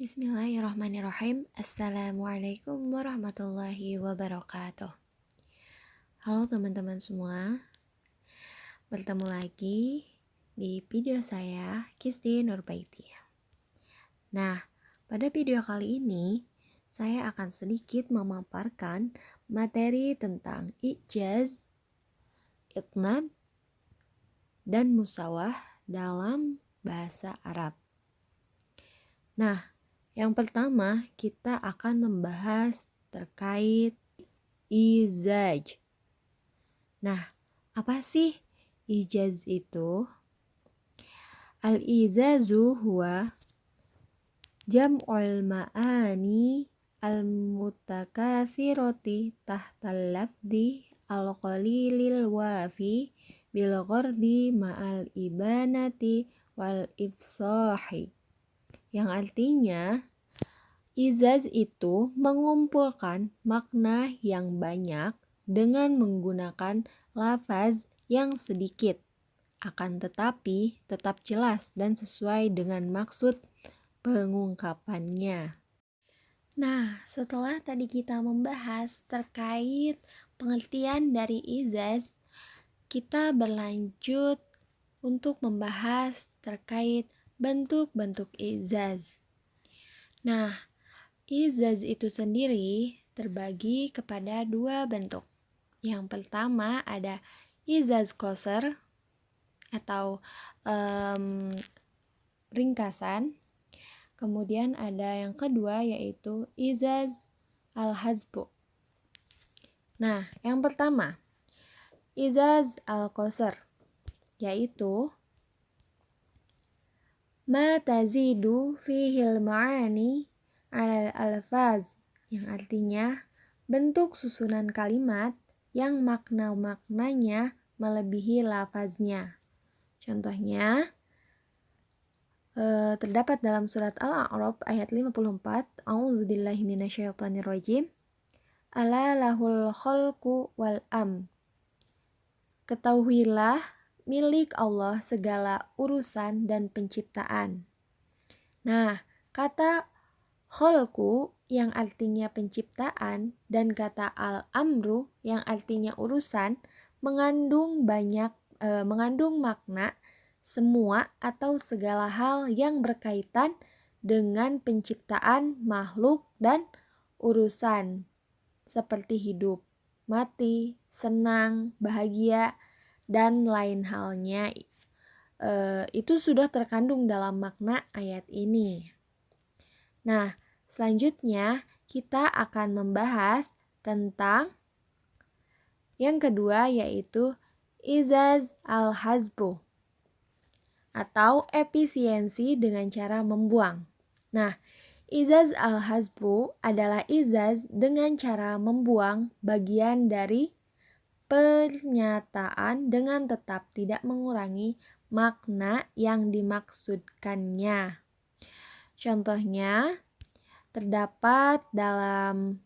Bismillahirrahmanirrahim. Assalamualaikum warahmatullahi wabarakatuh. Halo teman-teman semua, bertemu lagi di video saya, Kisti Nurbaiti. Nah, pada video kali ini saya akan sedikit memaparkan materi tentang ijaz, iqnab, dan musawah dalam bahasa Arab. Nah, yang pertama, kita akan membahas terkait ijaz. Nah, apa sih ijaz itu? Al-ijazu huwa jam'ul ma'ani al-mutakatsirati tahtal lafdi al-qalilil wafi bil ghardi ma'al ibanati wal ifsahi. Yang artinya, ijaz itu mengumpulkan makna yang banyak dengan menggunakan lafaz yang sedikit, akan tetapi tetap jelas dan sesuai dengan maksud pengungkapannya. Nah, setelah tadi kita membahas terkait pengertian dari ijaz, kita berlanjut untuk membahas terkait bentuk-bentuk ijaz. Nah, ijaz itu sendiri terbagi kepada dua bentuk. Yang pertama ada ijaz qasar atau ringkasan. Kemudian ada yang kedua yaitu ijaz al-hazbu. Nah, yang pertama ijaz al-qasar yaitu ma tazidu fihil ma'ani alal alfaz, yang artinya bentuk susunan kalimat yang makna-maknanya melebihi lafaznya. Contohnya terdapat dalam surat Al-A'raf ayat 54, A'udzubillahi minasyaitonirrajim. Ala lahul khalqu wal am. Ketahuilah milik Allah segala urusan dan penciptaan. Nah, kata khalqu yang artinya penciptaan dan kata al-amru yang artinya urusan mengandung makna semua atau segala hal yang berkaitan dengan penciptaan makhluk dan urusan seperti hidup, mati, senang, bahagia, dan lain halnya. Itu sudah terkandung dalam makna ayat ini. Nah, selanjutnya kita akan membahas tentang yang kedua yaitu ijaz al-hazbu atau efisiensi dengan cara membuang. Nah, ijaz al-hazbu adalah ijaz dengan cara membuang bagian dari pernyataan dengan tetap tidak mengurangi makna yang dimaksudkannya. Contohnya terdapat dalam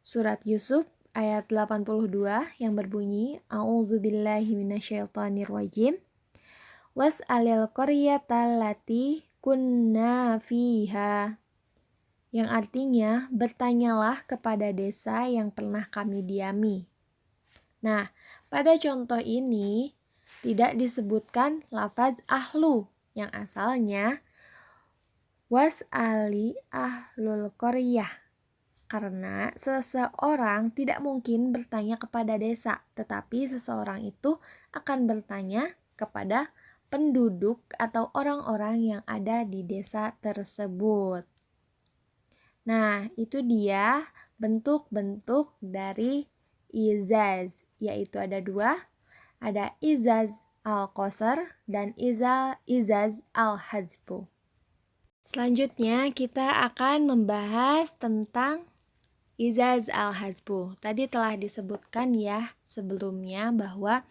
surat Yusuf ayat 82 yang berbunyi A'udzubillahi minasyaitonirrajim. Was'alil qaryatal lati kunna fiha, yang artinya bertanyalah kepada desa yang pernah kami diami. Nah, pada contoh ini tidak disebutkan lafaz ahlu yang asalnya was'ali ahlul qaryah, karena seseorang tidak mungkin bertanya kepada desa, tetapi seseorang itu akan bertanya kepada penduduk atau orang-orang yang ada di desa tersebut. Nah, itu dia bentuk-bentuk dari ijaz, yaitu ada dua, ada ijaz al-qasar dan ijaz al-hazbu. Selanjutnya kita akan membahas tentang ijaz al-hazbu. Tadi telah disebutkan ya sebelumnya bahwa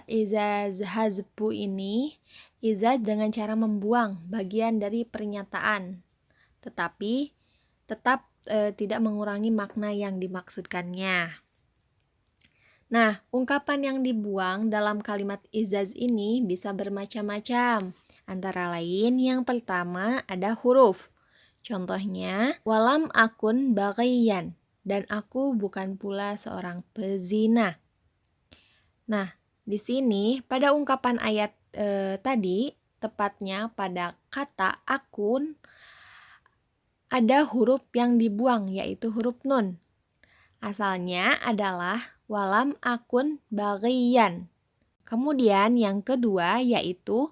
ijaz hazbu ini ijaz dengan cara membuang bagian dari pernyataan, tetapi tetap tidak mengurangi makna yang dimaksudkannya. Nah, ungkapan yang dibuang dalam kalimat ijaz ini bisa bermacam-macam. Antara lain yang pertama ada huruf. Contohnya, walam akun baghiyan, dan aku bukan pula seorang pezina. Nah, di sini pada ungkapan ayat tadi, tepatnya pada kata akun, ada huruf yang dibuang, yaitu huruf nun. Asalnya adalah walam akun baghiyan. Kemudian yang kedua yaitu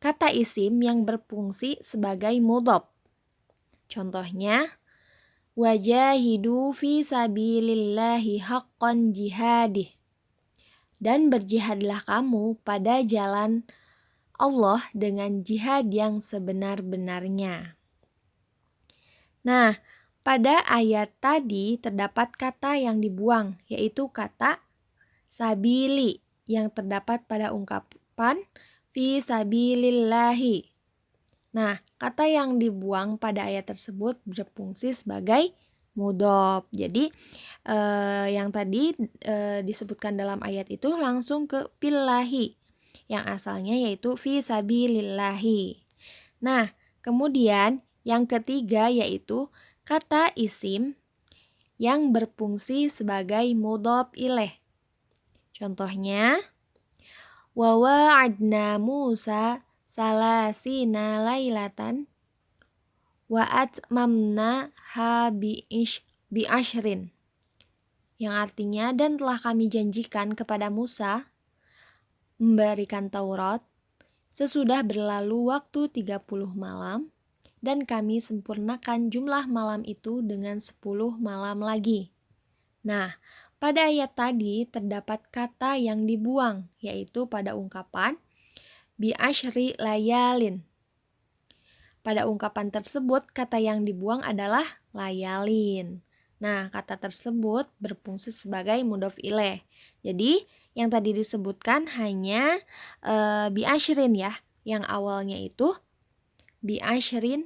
kata isim yang berfungsi sebagai mudhof. Contohnya, wajahidu fi sabilillahi haqqan jihadih. Dan berjihadlah kamu pada jalan Allah dengan jihad yang sebenar-benarnya. Nah, pada ayat tadi terdapat kata yang dibuang, yaitu kata sabili yang terdapat pada ungkapan fi sabilillahi. Nah, kata yang dibuang pada ayat tersebut berfungsi sebagai mudhof. Jadi, yang tadi disebutkan dalam ayat itu langsung ke fillahi, yang asalnya yaitu fi sabilillahi. Nah, kemudian yang ketiga yaitu kata isim yang berfungsi sebagai mudhof ilaih. Contohnya, wa wa'adna Musa salasina lailatan wa atmamna ha bi'ashrin, yang artinya dan telah kami janjikan kepada Musa memberikan Taurat sesudah berlalu waktu 30 malam, dan kami sempurnakan jumlah malam itu dengan 10 malam lagi. Nah, pada ayat tadi terdapat kata yang dibuang, yaitu pada ungkapan bi'ashri layalin. Pada ungkapan tersebut, kata yang dibuang adalah layalin. Nah, kata tersebut berfungsi sebagai mudhof ilaih. Jadi, yang tadi disebutkan hanya bi'ashrin ya, yang awalnya itu bi'ashri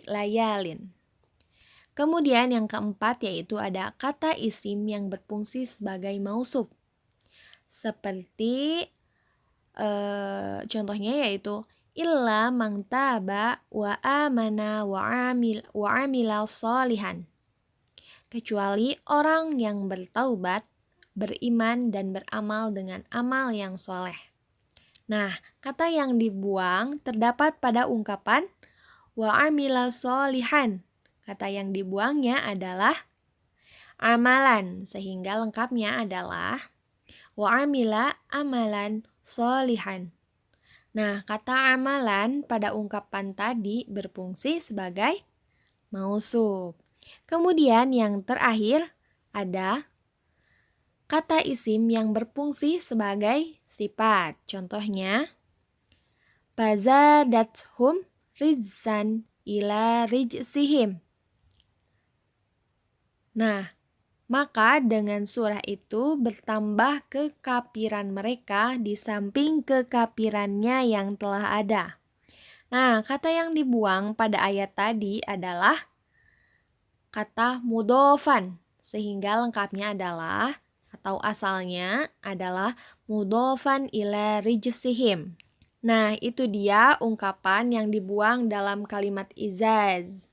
layalin. Kemudian yang keempat yaitu ada kata isim yang berfungsi sebagai mausuf. Seperti contohnya yaitu illa man taba wa amana wa amila sholihan. Kecuali orang yang bertaubat, beriman dan beramal dengan amal yang soleh. Nah, kata yang dibuang terdapat pada ungkapan wa amila sholihan. Kata yang dibuangnya adalah amalan, sehingga lengkapnya adalah wa amila amalan sholihan. Nah, kata amalan pada ungkapan tadi berfungsi sebagai mausuf. Kemudian yang terakhir ada kata isim yang berfungsi sebagai sifat. Contohnya, fazadathum rijsan ila rijsihim. Nah, maka dengan surah itu bertambah kekafiran mereka di samping kekafirannya yang telah ada. Nah, kata yang dibuang pada ayat tadi adalah kata mudhofan, sehingga lengkapnya adalah atau asalnya adalah mudhofan ila rijsihim. Nah, itu dia ungkapan yang dibuang dalam kalimat izaz.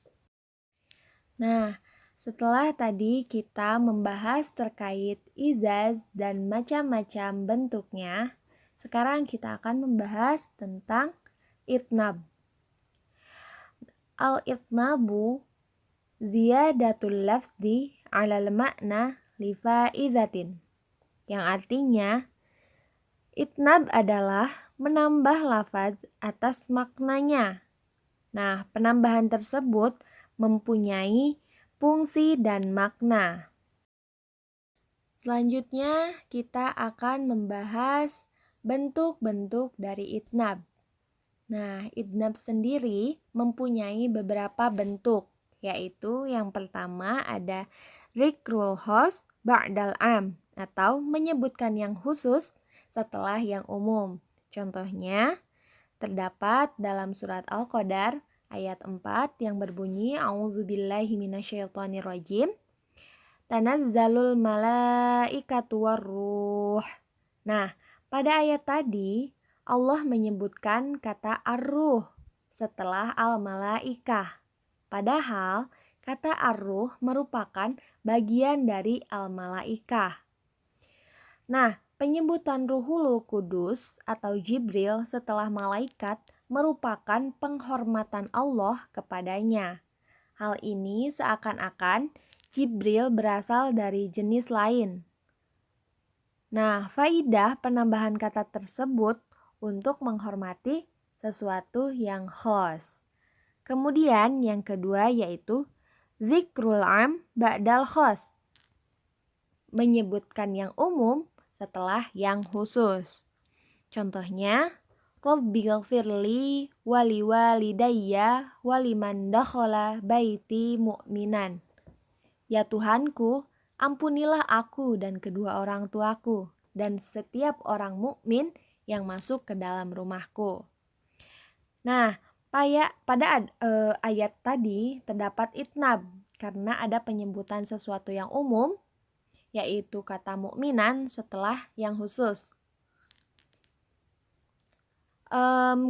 Nah, setelah tadi kita membahas terkait izaz dan macam-macam bentuknya, sekarang kita akan membahas tentang itnab. Al-itnabu ziyadatul lafzi 'alal ma'na li fa'idatin. Yang artinya, itnab adalah menambah lafaz atas maknanya. Nah, penambahan tersebut mempunyai fungsi dan makna. Selanjutnya, kita akan membahas bentuk-bentuk dari itnab. Nah, itnab sendiri mempunyai beberapa bentuk, yaitu yang pertama ada dzikrul khos ba'dal am, atau menyebutkan yang khusus setelah yang umum. Contohnya, terdapat dalam surat Al-Qadar ayat 4 yang berbunyi A'udzubillahi minasyaitonirrajim. Tanazzalul malaikatu warruh. Nah, pada ayat tadi Allah menyebutkan kata ar-ruh setelah al-malaikah. Padahal kata ar-ruh merupakan bagian dari al-malaikah. Nah, penyebutan Ruhul Kudus atau Jibril setelah malaikat merupakan penghormatan Allah kepadanya. Hal ini seakan-akan Jibril berasal dari jenis lain. Nah, faidah penambahan kata tersebut untuk menghormati sesuatu yang khas. Kemudian yang kedua yaitu zikrul am ba'dal khas, menyebutkan yang umum setelah yang khusus. Contohnya, Rabbighfirli wali walidayya waliman dakhala baiti mu'minan. Ya Tuhanku, ampunilah aku dan kedua orang tuaku dan setiap orang mukmin yang masuk ke dalam rumahku. Nah, pada ayat tadi terdapat itnab karena ada penyebutan sesuatu yang umum, yaitu kata mukminan setelah yang khusus.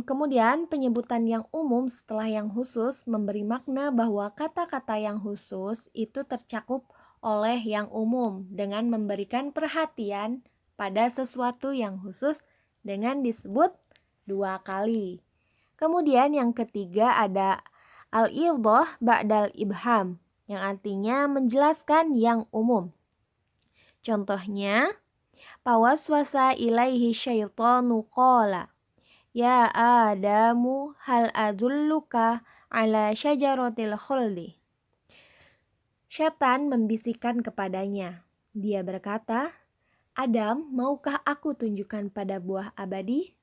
Kemudian penyebutan yang umum setelah yang khusus memberi makna bahwa kata-kata yang khusus itu tercakup oleh yang umum dengan memberikan perhatian pada sesuatu yang khusus dengan disebut 2 kali. Kemudian yang ketiga ada al-idhah ba'dal ibham yang artinya menjelaskan yang umum. Contohnya, pawaswasa ilaihi syaitanu qala, ya Adamu hal adulluka ala syajaratil khuldi. Syaitan membisikkan kepadanya. Dia berkata, Adam, maukah aku tunjukkan pada buah abadi?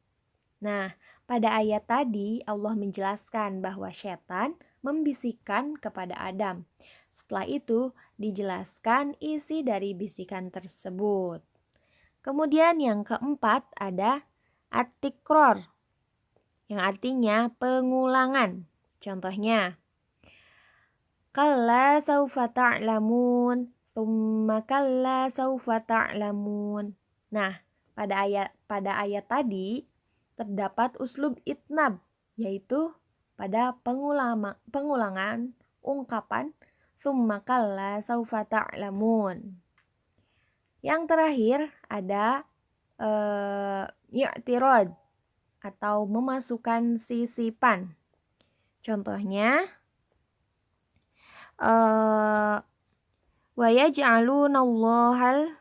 Nah, pada ayat tadi Allah menjelaskan bahwa syaitan membisikkan kepada Adam. Setelah itu dijelaskan isi dari bisikan tersebut. Kemudian yang keempat ada at-tikror yang artinya pengulangan. Contohnya, kalla saufa ta'lamun, tsumma kalla saufa ta'lamun. Nah, pada ayat tadi terdapat uslub itnab, yaitu pada pengulangan ungkapan tsumma kalla saufa ta'lamun. Yang terakhir ada i'tirad atau memasukkan sisipan. Contohnya, wa yaj'alunallahal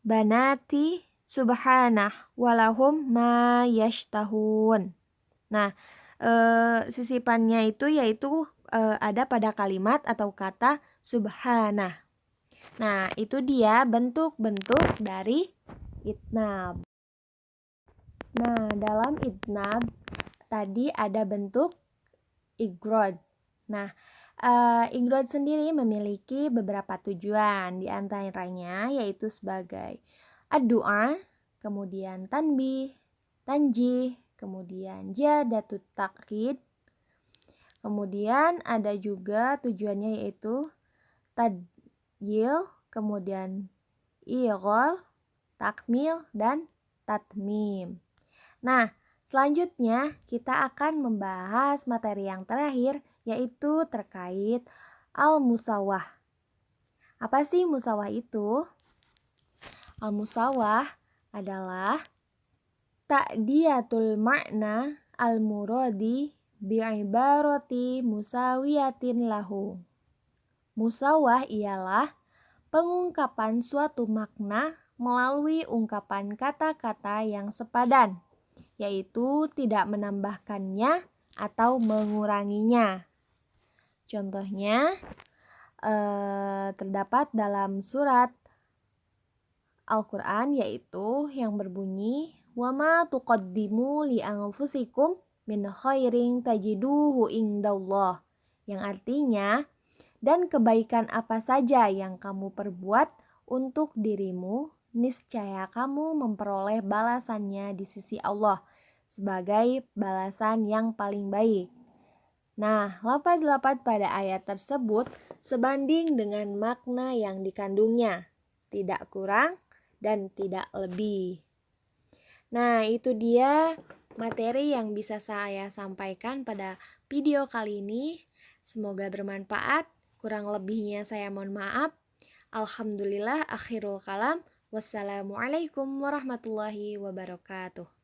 banati subhanah walahum ma yashtahun. Nah, sisipannya itu yaitu ada pada kalimat atau kata subhanah. Nah, itu dia bentuk-bentuk dari itnab. Nah, dalam itnab tadi ada bentuk igrod. Nah, igrod sendiri memiliki beberapa tujuan, di antaranya yaitu sebagai ad-du'a, kemudian tanbih, tanjih, kemudian jadatut takkid. Kemudian ada juga tujuannya yaitu tadyil, kemudian ighal, takmil, dan tatmim. Nah, selanjutnya kita akan membahas materi yang terakhir yaitu terkait al-musawwah. Apa sih musawwah itu? Al-musawwah adalah ta'diyatul makna al-muradi bi'ibarati musawiyatin lahu. Musawwah ialah pengungkapan suatu makna melalui ungkapan kata-kata yang sepadan, yaitu tidak menambahkannya atau menguranginya. Contohnya terdapat dalam surat Al-Quran, yaitu yang berbunyi wa ma tuqaddimu li anfusikum min khairin tajiduhu indallah, yang artinya dan kebaikan apa saja yang kamu perbuat untuk dirimu, niscaya kamu memperoleh balasannya di sisi Allah sebagai balasan yang paling baik. Nah, lafaz-lafaz pada ayat tersebut sebanding dengan makna yang dikandungnya, tidak kurang dan tidak lebih. Nah, itu dia materi yang bisa saya sampaikan pada video kali ini. Semoga bermanfaat. Kurang lebihnya saya mohon maaf. Alhamdulillah, akhirul kalam. Wassalamualaikum warahmatullahi wabarakatuh.